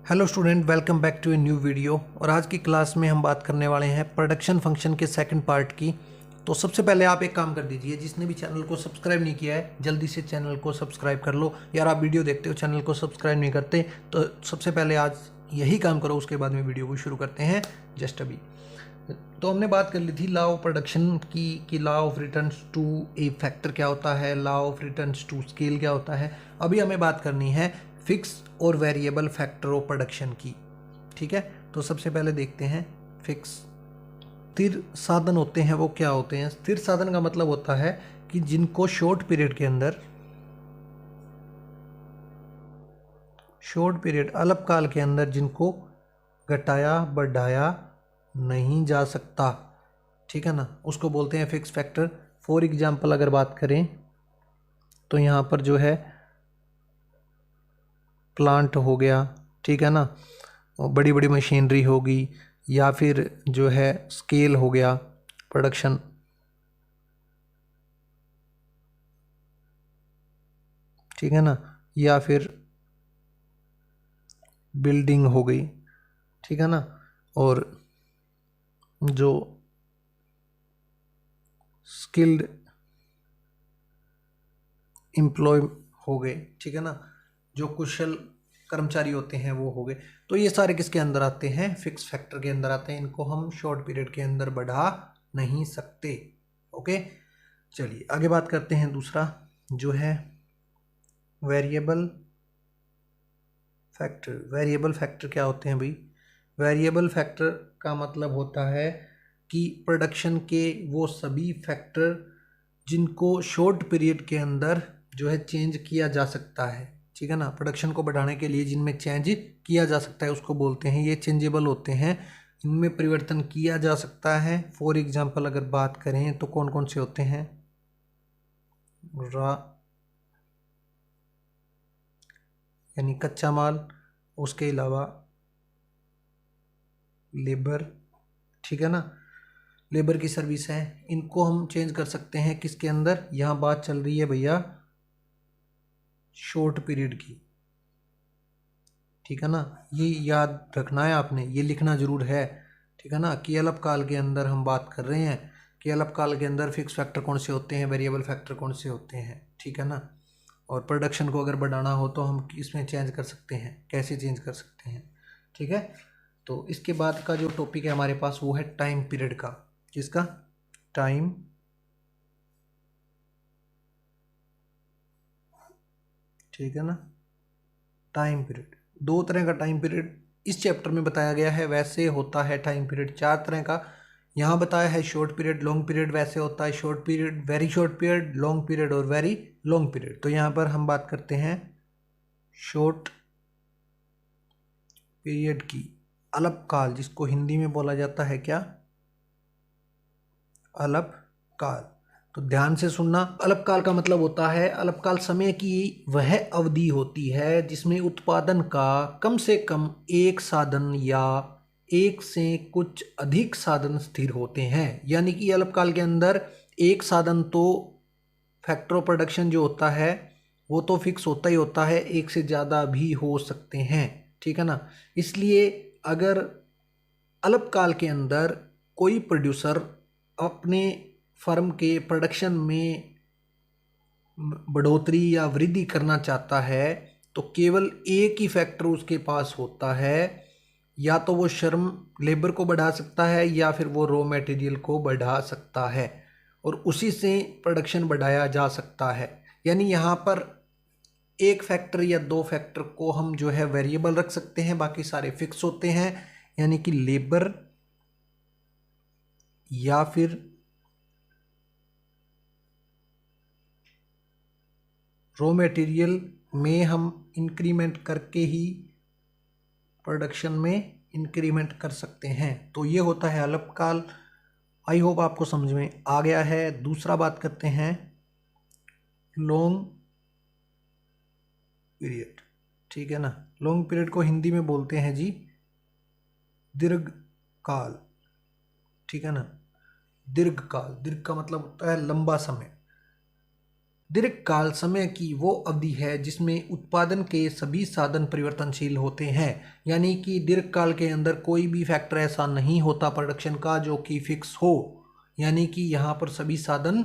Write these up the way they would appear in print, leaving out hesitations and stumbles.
Hello student, welcome back to a new video. और आज की क्लास में हम बात करने वाले हैं प्रोडक्शन फंक्शन के सेकंड पार्ट की। तो सबसे पहले आप एक काम कर दीजिए, जिसने भी चैनल को सब्सक्राइब नहीं किया है जल्दी से चैनल को सब्सक्राइब कर लो। यार आप वीडियो देखते हो, चैनल को सब्सक्राइब नहीं करते, तो सबसे पहले आज यही काम करो, उसके बाद में वीडियो को शुरू करते हैं जस्ट अभी। तो हमने बात कर ली थी लॉ ऑफ प्रोडक्शन की कि law of returns to a factor क्या होता है, law of returns to scale क्या होता है। अभी हमें बात करनी है फिक्स और वेरिएबल फैक्टर ऑफ प्रोडक्शन की। ठीक है, तो सबसे पहले देखते हैं फिक्स। स्थिर साधन होते हैं वो क्या होते हैं? स्थिर साधन का मतलब होता है कि जिनको शॉर्ट पीरियड के अंदर, शॉर्ट पीरियड अल्पकाल के अंदर जिनको घटाया बढ़ाया नहीं जा सकता, ठीक है ना, उसको बोलते हैं फिक्स फैक्टर। फॉर एग्जांपल अगर बात करें तो यहाँ पर जो है प्लांट हो गया, ठीक है ना, और बड़ी बड़ी मशीनरी होगी, या फिर जो है स्केल हो गया प्रोडक्शन, ठीक है ना, या फिर बिल्डिंग हो गई, ठीक है ना, और जो स्किल्ड एम्प्लॉय हो गए, ठीक है ना, जो कुशल कर्मचारी होते हैं वो हो गए। तो ये सारे किसके अंदर आते हैं? फिक्स फैक्टर के अंदर आते हैं। इनको हम शॉर्ट पीरियड के अंदर बढ़ा नहीं सकते। ओके, चलिए आगे बात करते हैं। दूसरा जो है वेरिएबल फैक्टर। वेरिएबल फैक्टर क्या होते हैं भाई? वेरिएबल फैक्टर का मतलब होता है कि प्रोडक्शन के वो सभी फैक्टर जिनको शॉर्ट पीरियड के अंदर जो है चेंज किया जा सकता है, ठीक है ना, प्रोडक्शन को बढ़ाने के लिए जिनमें चेंज किया जा सकता है उसको बोलते हैं, ये चेंजेबल होते हैं, इनमें परिवर्तन किया जा सकता है। फॉर एग्जांपल अगर बात करें तो कौन कौन से होते हैं? रॉ यानी कच्चा माल, उसके अलावा लेबर, ठीक है ना, लेबर की सर्विस है, इनको हम चेंज कर सकते हैं किसके अंदर? यहाँ बात चल रही है भैया शॉर्ट पीरियड की, ठीक है ना, ये याद रखना है आपने, ये लिखना जरूर है, ठीक है ना, कि अल्पकाल के अंदर हम बात कर रहे हैं कि अल्पकाल के अंदर फिक्स फैक्टर कौन से होते हैं, वेरिएबल फैक्टर कौन से होते हैं, ठीक है ना। और प्रोडक्शन को अगर बढ़ाना हो तो हम इसमें चेंज कर सकते हैं, कैसे चेंज कर सकते हैं, ठीक है। तो इसके बाद का जो टॉपिक है हमारे पास वो है टाइम पीरियड का। किसका? टाइम, ठीक है ना, टाइम पीरियड। दो तरह का टाइम पीरियड इस चैप्टर में बताया गया है। वैसे होता है टाइम पीरियड चार तरह का, यहाँ बताया है शॉर्ट पीरियड, लॉन्ग पीरियड। वैसे होता है short period, very short period, long period और वेरी लॉन्ग पीरियड। तो यहाँ पर हम बात करते हैं शॉर्ट पीरियड की, अल्पकाल, जिसको हिंदी में बोला जाता है क्या? अल्पकाल। तो ध्यान से सुनना, अल्पकाल का मतलब होता है, अल्पकाल समय की वह अवधि होती है जिसमें उत्पादन का कम से कम एक साधन या एक से कुछ अधिक साधन स्थिर होते हैं। यानी कि अल्पकाल के अंदर एक साधन तो फैक्टर ऑफ प्रोडक्शन जो होता है वो तो फिक्स होता ही होता है, एक से ज़्यादा भी हो सकते हैं, ठीक है ना। इसलिए अगर अल्पकाल के अंदर कोई प्रोड्यूसर अपने फर्म के प्रोडक्शन में बढ़ोतरी या वृद्धि करना चाहता है तो केवल एक ही फैक्टर उसके पास होता है, या तो वो श्रम लेबर को बढ़ा सकता है या फिर वो रॉ मटेरियल को बढ़ा सकता है, और उसी से प्रोडक्शन बढ़ाया जा सकता है। यानी यहाँ पर एक फैक्टर या दो फैक्टर को हम जो है वेरिएबल रख सकते हैं, बाकी सारे फिक्स होते हैं। यानी कि लेबर या फिर रॉ मटेरियल में हम इंक्रीमेंट करके ही प्रोडक्शन में इंक्रीमेंट कर सकते हैं। तो ये होता है अल्पकाल। आई होप आपको समझ में आ गया है। दूसरा बात करते हैं लॉन्ग पीरियड, ठीक है ना। लॉन्ग पीरियड को हिंदी में बोलते हैं जी दीर्घकाल, ठीक है ना। दीर्घकाल, दीर्घ का मतलब होता है लंबा समय, दीर्घकाल समय की वो अवधि है जिसमें उत्पादन के सभी साधन परिवर्तनशील होते हैं। यानी कि दीर्घकाल के अंदर कोई भी फैक्टर ऐसा नहीं होता प्रोडक्शन का जो कि फिक्स हो, यानी कि यहाँ पर सभी साधन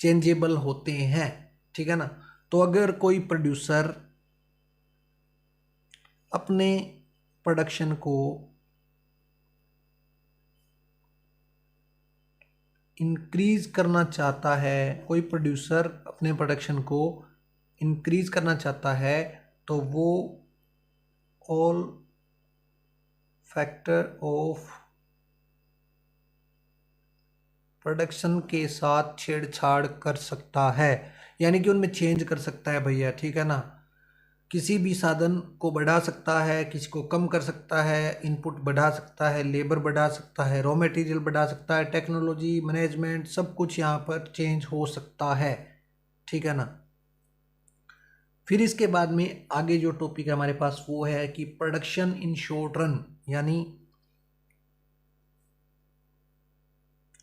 चेंजेबल होते हैं। ठीक है ना। तो अगर कोई प्रोड्यूसर अपने प्रोडक्शन को इंक्रीज करना चाहता है, कोई प्रोड्यूसर अपने प्रोडक्शन को इंक्रीज करना चाहता है, तो वो ऑल फैक्टर ऑफ प्रोडक्शन के साथ छेड़छाड़ कर सकता है, यानी कि उनमें चेंज कर सकता है भैया। ठीक है ना। किसी भी साधन को बढ़ा सकता है, किसी को कम कर सकता है, इनपुट बढ़ा सकता है, लेबर बढ़ा सकता है, रॉ मटेरियल बढ़ा सकता है, टेक्नोलॉजी, मैनेजमेंट, सब कुछ यहाँ पर चेंज हो सकता है। ठीक है ना। फिर इसके बाद में आगे जो टॉपिक है हमारे पास वो है कि प्रोडक्शन इन शॉर्ट रन, यानी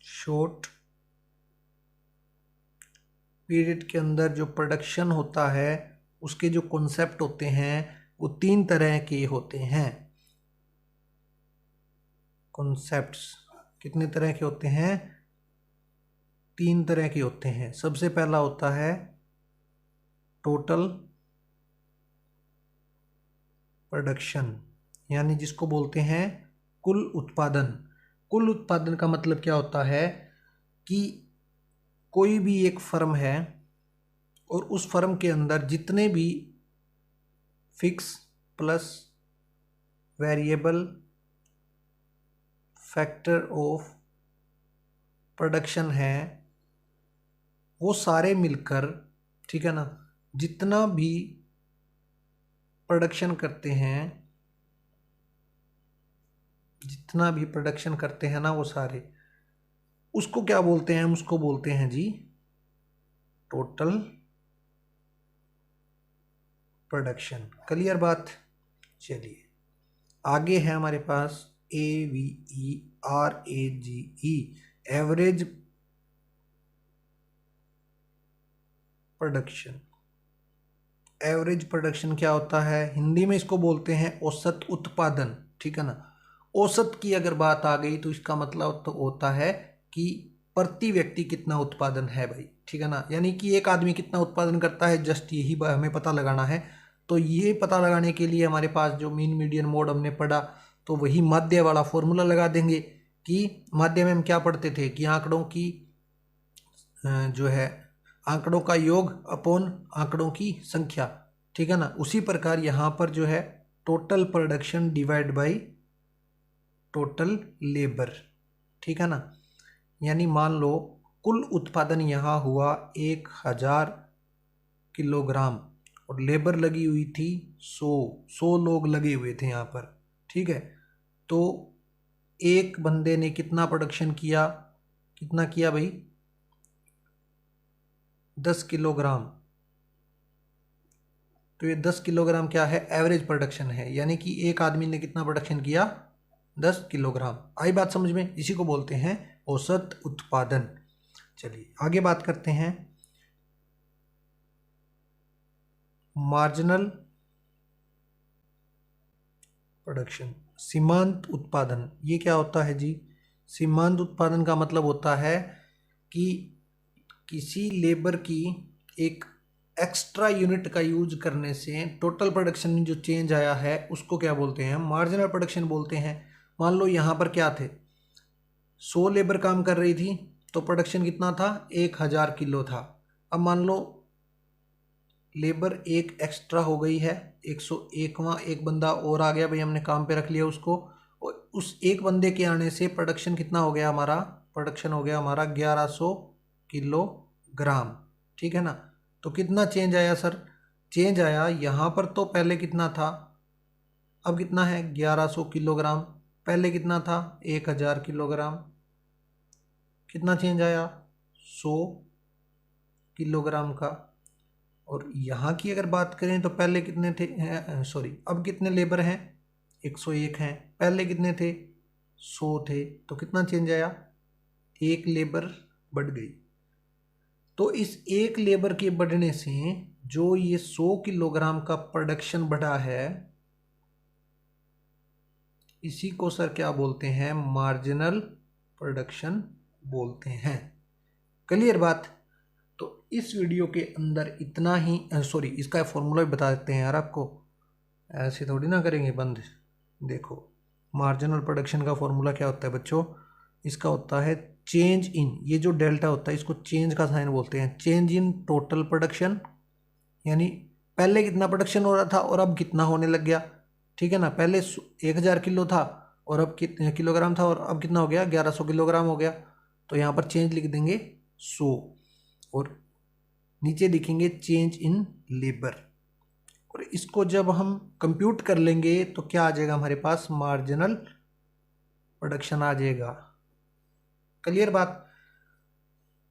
शॉर्ट पीरियड के अंदर जो प्रोडक्शन होता है उसके जो कॉन्सेप्ट होते हैं वो 3 तरह के होते हैं। कॉन्सेप्ट्स कितने तरह के होते हैं? 3 तरह के होते हैं। सबसे पहला होता है टोटल प्रोडक्शन, यानी जिसको बोलते हैं कुल उत्पादन। कुल उत्पादन का मतलब क्या होता है कि कोई भी एक फर्म है और उस फर्म के अंदर जितने भी fix plus variable factor of production है वो सारे मिलकर, ठीक है ना, जितना भी प्रोडक्शन करते हैं, जितना भी प्रोडक्शन करते हैं ना वो सारे, उसको क्या बोलते हैं? हम उसको बोलते हैं जी टोटल प्रोडक्शन। क्लियर बात? चलिए आगे है हमारे पास AVERAGE, average production. Average production क्या होता है? हिंदी में इसको बोलते हैं औसत उत्पादन। ठीक है ना। औसत की अगर बात आ गई तो इसका मतलब तो होता है कि प्रति व्यक्ति कितना उत्पादन है भाई। ठीक है ना। यानी कि एक आदमी कितना उत्पादन करता है, जस्ट यही हमें पता लगाना है। तो ये पता लगाने के लिए हमारे पास जो मीन मीडियन मोड हमने पढ़ा, तो वही माध्य वाला फॉर्मूला लगा देंगे कि माध्य में हम क्या पढ़ते थे कि आंकड़ों की जो है आंकड़ों का योग अपॉन आंकड़ों की संख्या। ठीक है ना। उसी प्रकार यहाँ पर जो है total production divide by total labour. ठीक है ना। यानी मान लो कुल उत्पादन यहाँ हुआ 1000 किलोग्राम और लेबर लगी हुई थी 100 लोग लगे हुए थे यहाँ पर। ठीक है। तो एक बंदे ने कितना प्रोडक्शन किया? कितना किया भाई? 10 किलोग्राम। तो ये 10 किलोग्राम क्या है? एवरेज प्रोडक्शन है, यानी कि एक आदमी ने कितना प्रोडक्शन किया? 10 किलोग्राम। आई बात समझ में? इसी को बोलते हैं औसत उत्पादन। चलिए आगे बात करते हैं मार्जिनल प्रोडक्शन, सीमांत उत्पादन। ये क्या होता है जी? सीमांत उत्पादन का मतलब होता है कि किसी लेबर की एक एक्स्ट्रा यूनिट का यूज करने से टोटल प्रोडक्शन में जो चेंज आया है उसको क्या बोलते हैं? मार्जिनल प्रोडक्शन बोलते हैं। मान लो यहाँ पर क्या थे, 100 लेबर काम कर रही थी तो प्रोडक्शन कितना था? 1000 किलो था। अब मान लो लेबर एक एक्स्ट्रा हो गई है, 101वां एक बंदा और आ गया भाई, हमने काम पे रख लिया उसको, और उस एक बंदे के आने से प्रोडक्शन कितना हो गया हमारा? प्रोडक्शन हो गया हमारा 1100 किलोग्राम। ठीक है ना। तो कितना चेंज आया सर? चेंज आया यहाँ पर तो पहले कितना था, अब कितना है? 1100 किलोग्राम। पहले कितना था? 1000 किलोग्राम। कितना चेंज आया? 100 किलोग्राम का। और यहाँ की अगर बात करें तो पहले कितने थे? सॉरी, अब कितने लेबर हैं? 101 हैं। पहले कितने थे? 100 थे। तो कितना चेंज आया? एक लेबर बढ़ गई। तो इस एक लेबर के बढ़ने से जो ये 100 किलोग्राम का प्रोडक्शन बढ़ा है, इसी को सर क्या बोलते हैं? मार्जिनल प्रोडक्शन बोलते हैं। क्लियर बात? तो इस वीडियो के अंदर इतना ही। सॉरी, इसका फॉर्मूला भी बता देते हैं यार आपको, ऐसे थोड़ी ना करेंगे बंद। देखो, मार्जिनल प्रोडक्शन का फॉर्मूला क्या होता है बच्चों? इसका होता है चेंज इन, ये जो डेल्टा होता है इसको चेंज का साइन बोलते हैं, चेंज इन टोटल प्रोडक्शन, यानी पहले कितना प्रोडक्शन हो रहा था और अब कितना होने लग गया। ठीक है ना? पहले 1000 किलो था और अब कितने किलोग्राम था, और अब कितना हो गया? 1100 किलोग्राम हो गया। तो यहाँ पर चेंज लिख देंगे 100 और नीचे लिखेंगे चेंज इन लेबर, और इसको जब हम कंप्यूट कर लेंगे तो क्या आ जाएगा हमारे पास? मार्जिनल प्रोडक्शन आ जाएगा। क्लियर बात?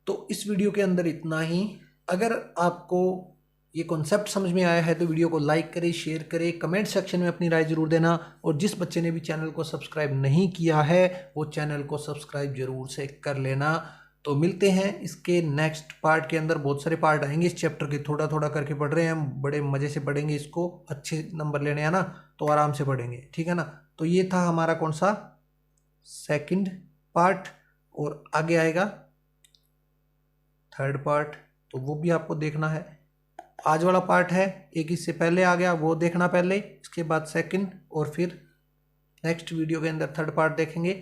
तो इस वीडियो के अंदर इतना ही। अगर आपको ये कॉन्सेप्ट समझ में आया है तो वीडियो को लाइक करें, शेयर करें, कमेंट सेक्शन में अपनी राय जरूर देना, और जिस बच्चे ने भी चैनल को सब्सक्राइब नहीं किया है वो चैनल को सब्सक्राइब जरूर से कर लेना। तो मिलते हैं इसके नेक्स्ट पार्ट के अंदर। बहुत सारे पार्ट आएंगे इस चैप्टर के, थोड़ा थोड़ा करके पढ़ रहे हैं हम, बड़े मज़े से पढ़ेंगे इसको, अच्छे नंबर लेने हैं ना तो आराम से पढ़ेंगे। ठीक है ना? तो ये था हमारा कौन सा? सेकंड पार्ट, और आगे आएगा थर्ड पार्ट, तो वो भी आपको देखना है। आज वाला पार्ट है एक, इससे पहले आ गया, वो देखना पहले, इसके बाद सेकंड, और फिर नेक्स्ट वीडियो के अंदर थर्ड पार्ट देखेंगे।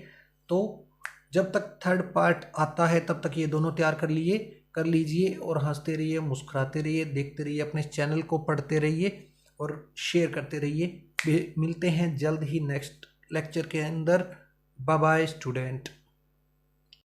तो जब तक थर्ड पार्ट आता है तब तक ये दोनों तैयार कर लीजिए, और हंसते रहिए, मुस्कुराते रहिए, देखते रहिए, अपने चैनल को पढ़ते रहिए और शेयर करते रहिए। मिलते हैं जल्द ही नेक्स्ट लेक्चर के अंदर। Bye bye student.